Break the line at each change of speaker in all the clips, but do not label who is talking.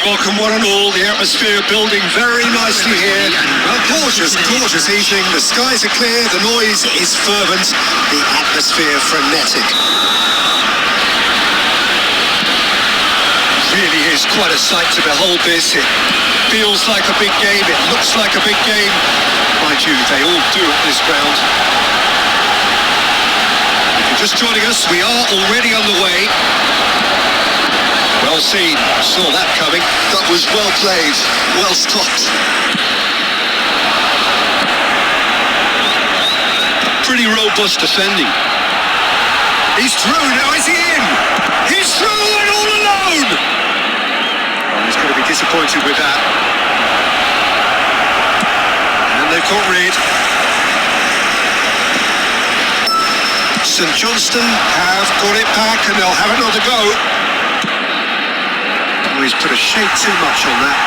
Welcome one and all, the atmosphere building very nicely here.
Well, gorgeous evening. The skies are clear, the noise is fervent, the atmosphere frenetic.
Really is quite a sight to behold this. It feels like a big game, it looks like a big game. Mind you, they all do at this ground. If you're just joining us, we are already on the way. Well seen, saw that coming.
That was well played, well stopped.
Pretty robust defending.
He's through, now is he in? He's through and all alone!
Oh, he's going to be disappointed with that. And they've got rid. St Johnstone have got it back and they'll have another go. Oh, he's put a shade too much on that.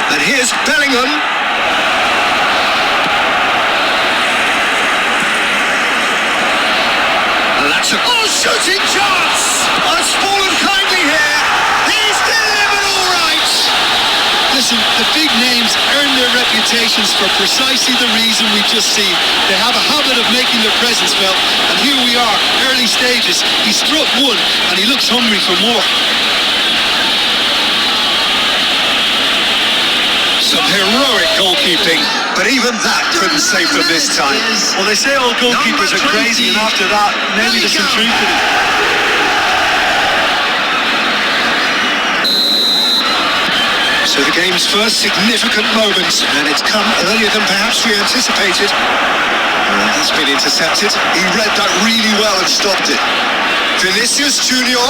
And here's Bellingham. And that's a shooting chance! Has fallen kindly here. He's delivered all right.
Listen, the big names earn their reputations for precisely the reason we've just seen. They have a habit of making their presence felt, and here we are, early stages. He struck one, and he looks hungry for more.
Some heroic goalkeeping,
but even that couldn't save them this time.
Well, they say all goalkeepers are crazy, and after that, maybe there's some truth in it. So the game's first significant moment, and it's come earlier than perhaps we anticipated. That's been intercepted.
He read that really well and stopped it. Vinicius Junior.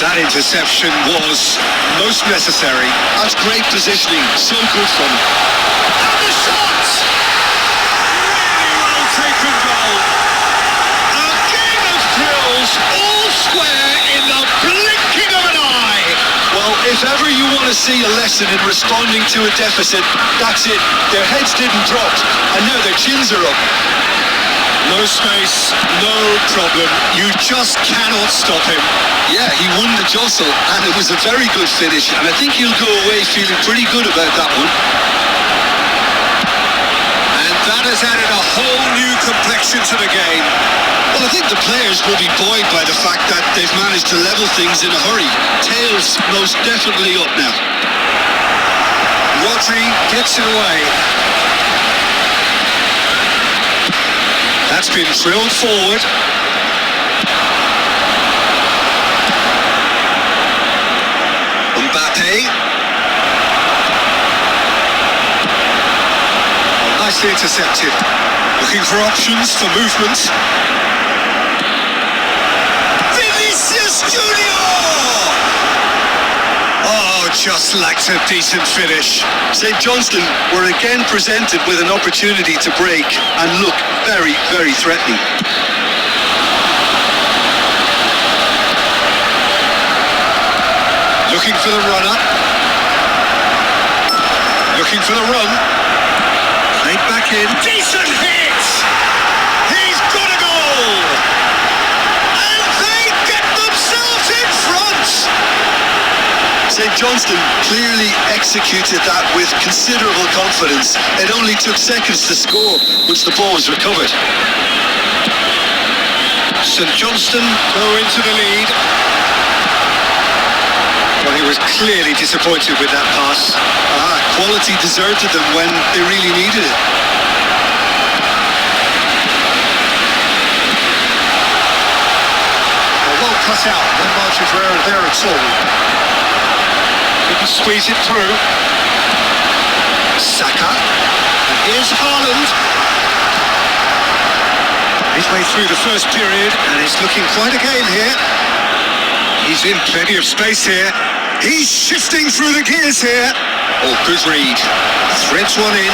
That interception was most necessary.
That's great positioning, so good from him.
And the shot! Really well taken goal. A game of thrills, all square in the blinking of an eye.
Well, if ever you want to see a lesson in responding to a deficit, that's it. Their heads didn't drop, and now their chins are up.
No space, no problem. You just cannot stop him.
Yeah, he won the jostle, and it was a very good finish, and I think he'll go away feeling pretty good about that one.
And that has added a whole new complexion to the game.
Well, I think the players will be buoyed by the fact that they've managed to level things in a hurry. Tails most definitely up now.
Rodri gets it away. That's been drilled forward.
Mbappe.
Nicely intercepted. Looking for options for movement.
Vinicius Junior.
Oh, just lacks a decent finish.
St Johnstone were again presented with an opportunity to break and look very, very threatening.
Looking for the runner. Looking for the run. Played back in. Decent hit! He's got a goal! And they get themselves in front!
St Johnstone clearly executed that with considerable confidence. It only took seconds to score once the ball was recovered.
St Johnstone go into the lead. Well, he was clearly disappointed with that pass.
Quality deserted them when they really needed it.
Well cut out, no margin for error there at all. Couldn't squeeze it through. Saka. And here's Haaland. Midway through the first period, and it's looking quite a game here. He's in plenty of space here.
He's shifting through the gears here.
Oh, good read. Threads one in.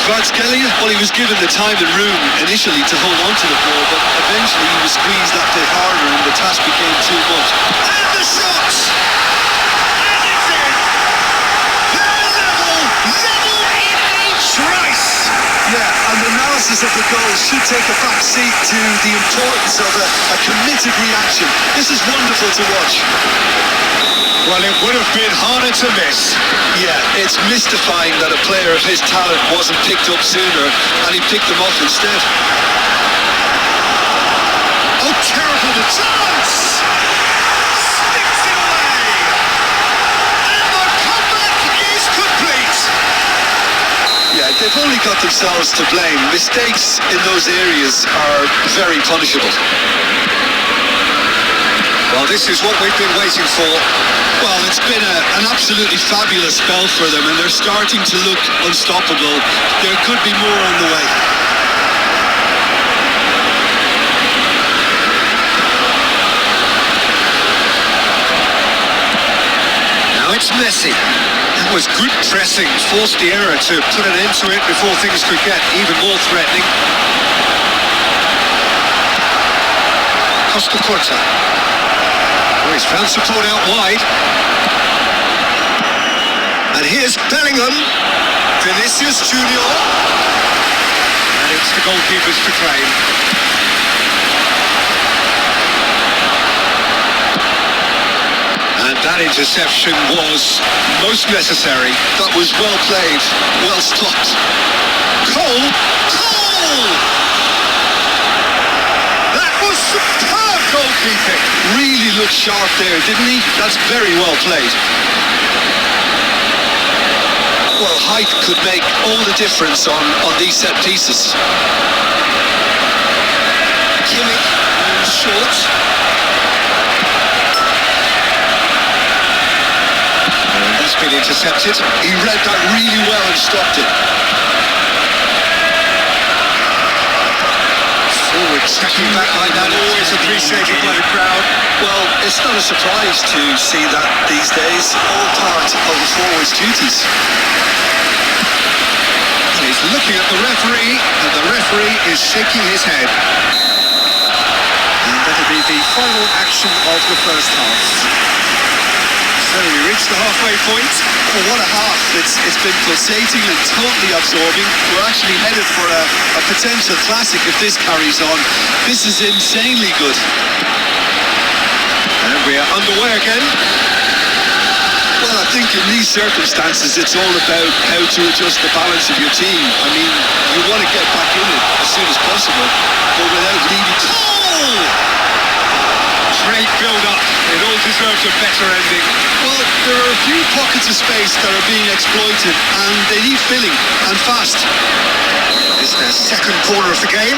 Kvaratskhelia, well, he was given the time and room initially to hold on to the ball, but eventually he was squeezed that bit harder and the task became too much.
And the shot! And it's in! They're level in a trice!
Yeah,
And the analysis of the goal should take a back seat to the importance of a committed reaction. This is wonderful to watch.
Well, it would have been harder to miss.
Yeah, it's mystifying that a player of his talent wasn't picked up sooner and he picked them off instead.
Oh, terrible the chance! Sticks it away! And the comeback is complete!
Yeah, they've only got themselves to blame. Mistakes in those areas are very punishable.
Well, this is what we've been waiting for.
Well, it's been an absolutely fabulous spell for them, and they're starting to look unstoppable. There could be more on the way.
Now it's Messi. That was good pressing, forced the error to put an end to it before things could get even more threatening. Costa Curta. Oh, he's found support out wide. And here's Bellingham. Vinicius Junior. And it's the goalkeepers to claim. And that interception was most necessary.
That was well played, well stopped.
Cole! That was superb goalkeeping!
Really looked sharp there, didn't he? That's very well played. Well, height could make all the difference on these set pieces.
Kimmich, short. And that's been intercepted.
He read that really well and stopped it.
Forward tracking back like that, always appreciated by the crowd.
Well, it's not a surprise to see that these days, all part of the forward's duties.
And he's looking at the referee, and the referee is shaking his head. And that'll be the final action of the first half. So we reached the halfway point.
Oh, what a half. It's been pulsating and totally absorbing. We're actually headed for a potential classic if this carries on. This is insanely good.
And we are underway again.
Well, I think in these circumstances, it's all about how to adjust the balance of your team. I mean, you want to get back in it as soon as possible, but without leaving.
Great build-up. It all deserves a better ending.
Well, there are a few pockets of space that are being exploited, and they need filling, and fast.
It's their second corner of the game.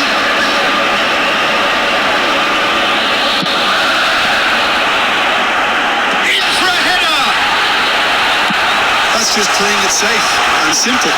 In for a header!
That's just playing it safe and simple.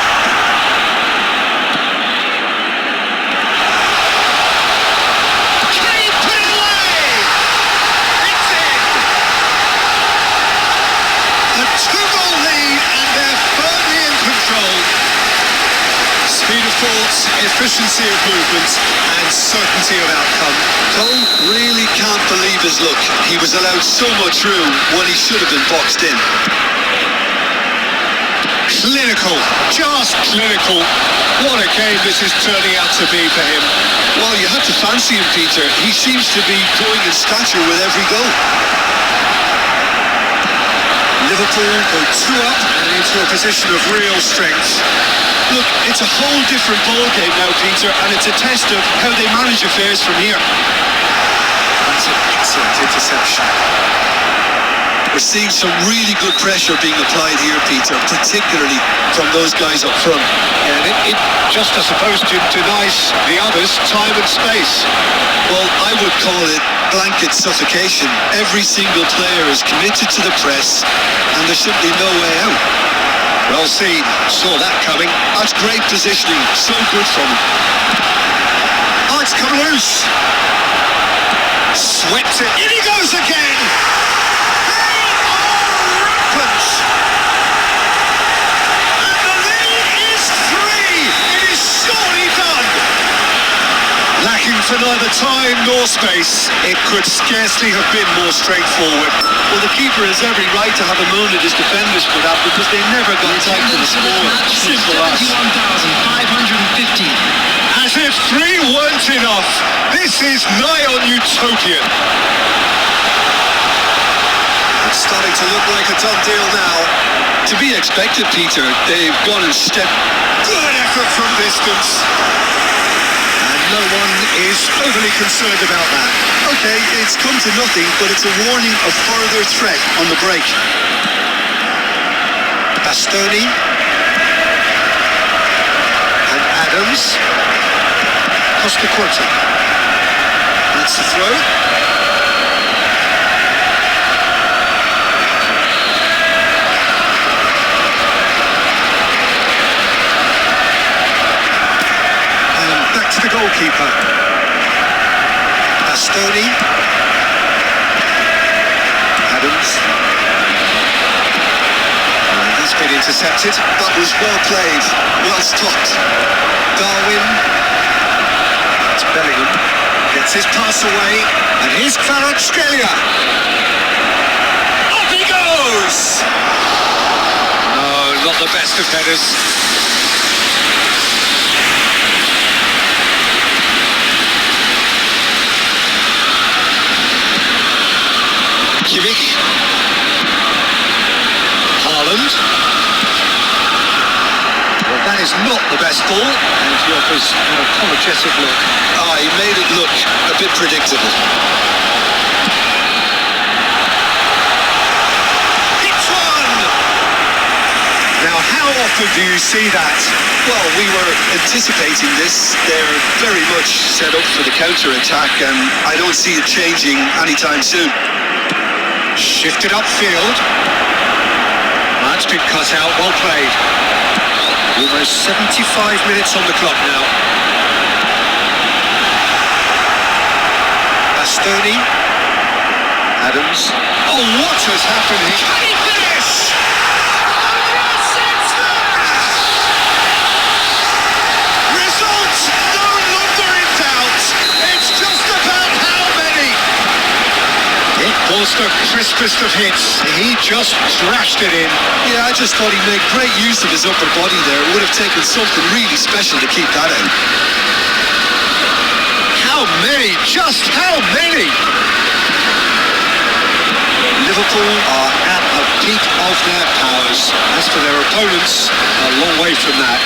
Efficiency of movement and certainty of outcome.
Cole really can't believe his luck. He was allowed so much room when he should have been boxed in.
Clinical, just clinical. What a game this is turning out to be for him.
Well, you have to fancy him, Peter. He seems to be growing in stature with every goal.
Liverpool go 2 up and into a position of real strength.
Look, it's a whole different ballgame now, Peter, and it's a test of how they manage affairs from here.
That's an excellent interception.
We're seeing some really good pressure being applied here, Peter, particularly from those guys up front.
Yeah, and it just, I suppose, denies the others time and space.
Well, I would call it blanket suffocation. Every single player is committed to the press, and there should be no way out.
Well seen, saw that coming.
That's great positioning, so good from him.
Oh, it's come loose. Swept it, in he goes again. They are rampant. And the lead is 3. It is surely done. looking for neither time nor space. It could scarcely have been more straightforward.
Well, the keeper has every right to have a moan at his defenders for that because they never got tight to the score since the last.
71,550.
As if 3 weren't enough, this is nigh on utopian.
It's starting to look like a done deal now.
To be expected, Peter. They've gone and stepped.
Good effort from distance.
And no one is overly concerned about that.
Okay, it's come to nothing, but it's a warning of further threat on the break.
Bastoni. And Adams. Costa Curta. That's the throw. The goalkeeper. Bastoni. Adams. And that's been intercepted. That was well played. Well stopped. Darwin. It's Bellingham. Gets his pass away. And here's Kvaratskhelia. Off he goes!
No, not the best of headers.
Kimmich. Haaland. Well, that is not the best ball.
And he offers an apologetic look.
He made it look a bit predictable. It's one! Now, how often do you see that?
Well, we were anticipating this. They're very much set up for the counter-attack, and I don't see it changing anytime soon.
Shifted upfield. That's been cut out, well played.
Almost 75 minutes on the clock now. Bastoni. Adams.
Oh, what has happened here?
Can he finish? Yes, it's there! Results no longer in doubt. It's just about how many.
It was the crispest of hits. He just thrashed it in.
Yeah, I just thought he made great use of his upper body there. It would have taken something really special to keep that out.
How many? Just how many?
Liverpool are at the peak of their powers.
As for their opponents, a long way from that.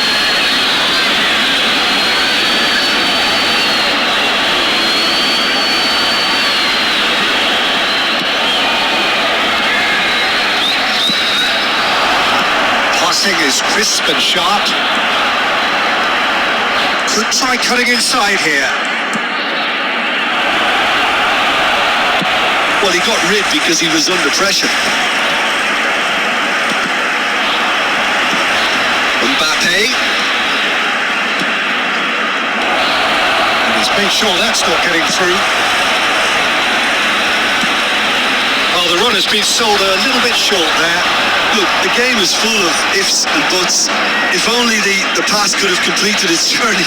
Passing is crisp and sharp. Could try cutting inside here.
Well, he got rid because he was under pressure.
Mbappe.
And he's made sure that's not getting through. Oh, the run has been sold a little bit short there.
Look, the game is full of ifs and buts. If only the pass could have completed its journey.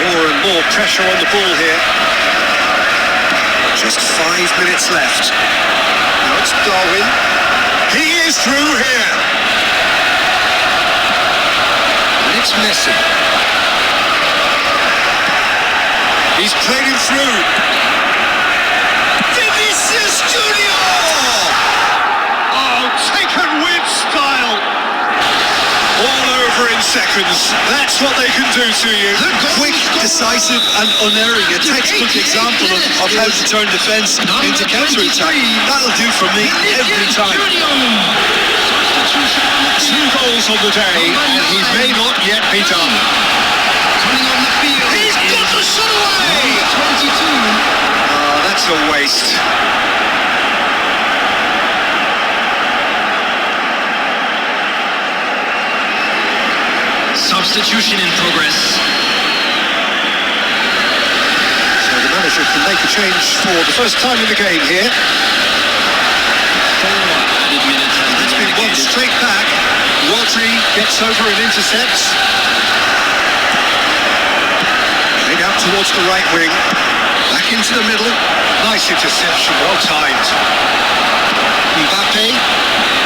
More and more pressure on the ball here.
Just 5 minutes left. Now it's Darwin.
He is through here.
And it's Messi.
He's played him through.
Vinicius Junior!
Oh, taken with style. All over in seconds. That's what they can do to you.
Quick, decisive and unerring. A textbook example of how to turn defence into counter-attack. That'll do for me every time.
2 goals on the day, and he may not yet be done.
Coming on the field.
He's got the shot away!
22.
Oh, that's a waste.
Substitution in progress.
So the manager can make a change for the first time in the game here.
4 added minutes has
It's
been
been one
indicated.
straight back. Rodri gets over and intercepts. towards the right wing. Back into the middle. Nice interception, well timed. Mbappe.